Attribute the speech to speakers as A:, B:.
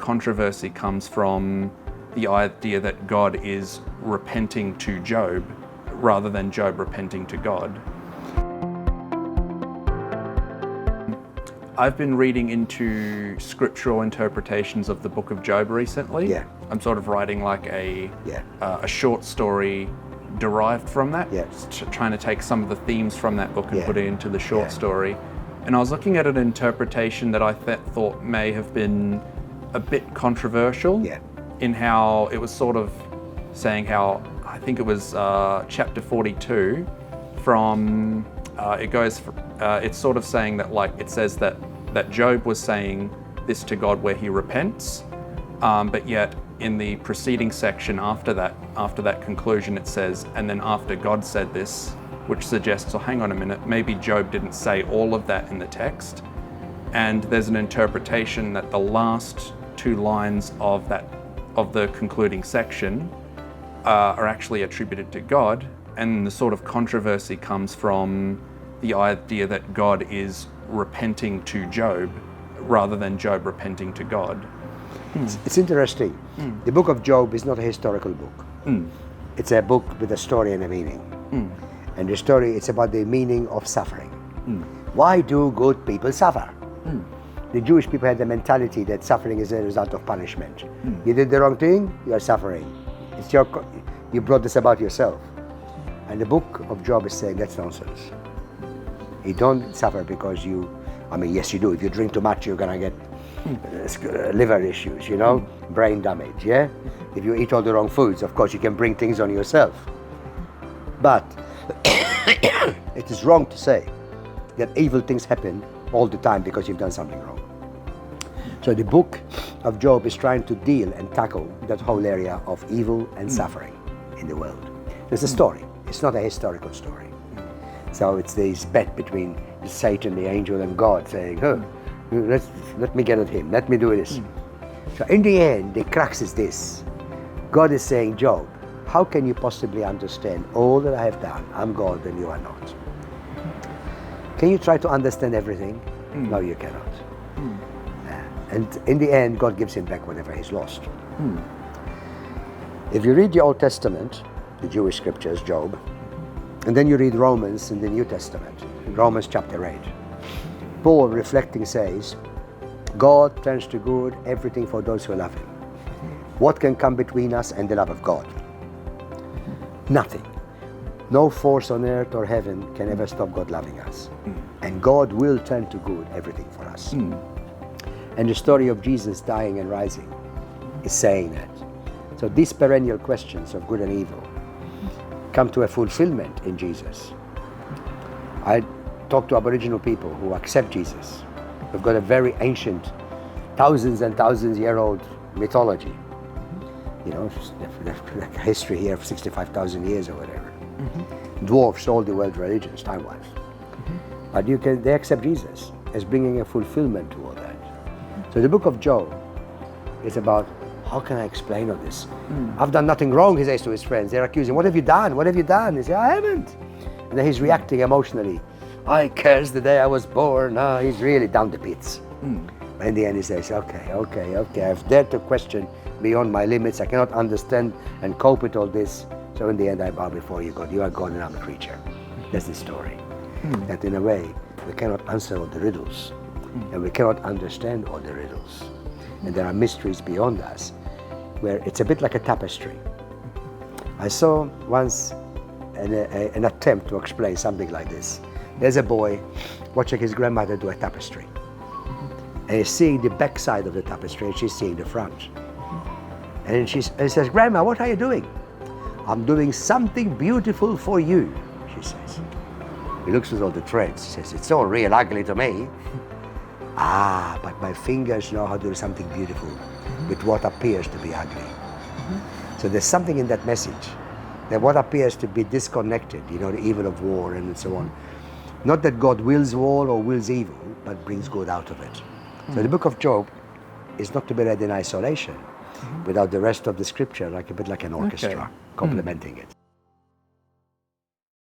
A: controversy comes from the idea that God is repenting to Job rather than Job repenting to God. I've been reading into scriptural interpretations of the book of Job recently.
B: Yeah.
A: I'm sort of writing like a short story derived from that, trying to take some of the themes from that book and put it into the short story. And I was looking at an interpretation that I thought may have been a bit controversial in how it was sort of saying how, I think it was chapter 42 from, it's sort of saying that, like, it says that Job was saying this to God where he repents, but yet in the preceding section after that conclusion it says, and then after God said this, which suggests, oh, hang on a minute, maybe Job didn't say all of that in the text. And there's an interpretation that the last two lines of the concluding section are actually attributed to God, and the sort of controversy comes from the idea that God is repenting to Job rather than Job repenting to God.
B: It's interesting. The book of Job is not a historical book. It's a book with a story and a meaning. And the story, it's about the meaning of suffering. Why do good people suffer? The Jewish people had the mentality that suffering is a result of punishment. You did the wrong thing, you are suffering. You brought this about yourself. And the book of Job is saying that's nonsense. You don't suffer because yes you do. If you drink too much, you're gonna get liver issues, brain damage, If you eat all the wrong foods, of course you can bring things on yourself. But it is wrong to say that evil things happen all the time because you've done something wrong. So the book of Job is trying to deal and tackle that whole area of evil and suffering in the world. There's a story. It's not a historical story. So it's this bet between Satan, the angel, and God saying, let me get at him, let me do this. So in the end, the crux is this. God is saying, Job, how can you possibly understand all that I have done? I'm God and you are not. Can you try to understand everything? No, you cannot. And in the end, God gives him back whatever he's lost. If you read the Old Testament, the Jewish scriptures, Job, and then you read Romans in the New Testament, Romans chapter 8, Paul reflecting says, God turns to good everything for those who love him. What can come between us and the love of God? Nothing. No force on earth or heaven can ever stop God loving us. And God will turn to good everything for us. And the story of Jesus dying and rising is saying that. So these perennial questions of good and evil come to a fulfillment in Jesus. I talk to Aboriginal people who accept Jesus. We've got a very ancient, thousands and thousands year old mythology. Like a history here of 65,000 years or whatever. Dwarfs all the world religions time-wise. But they accept Jesus as bringing a fulfillment to all that. So the book of Job is about, how can I explain all this? I've done nothing wrong, he says to his friends. They're accusing, what have you done? What have you done? He says, I haven't. And then he's reacting emotionally. I cursed the day I was born. No, he's really down the pits. But in the end he says, okay, I've dared to question beyond my limits. I cannot understand and cope with all this. So in the end I bow before you, God. You are God and I'm a creature. That's the story. That in a way we cannot answer all the riddles. And we cannot understand all the riddles. And there are mysteries beyond us, where it's a bit like a tapestry. I saw once an attempt to explain something like this. There's a boy watching his grandmother do a tapestry. And he's seeing the back side of the tapestry and she's seeing the front. And he says, Grandma, what are you doing? I'm doing something beautiful for you, she says. He looks at all the threads, he says, it's all real ugly to me. But my fingers know how to do something beautiful with what appears to be ugly. So there's something in that message, that what appears to be disconnected, the evil of war and so on. Not that God wills war or wills evil, but brings good out of it. So the book of Job is not to be read in isolation, without the rest of the scripture, like a bit like an orchestra, complementing it.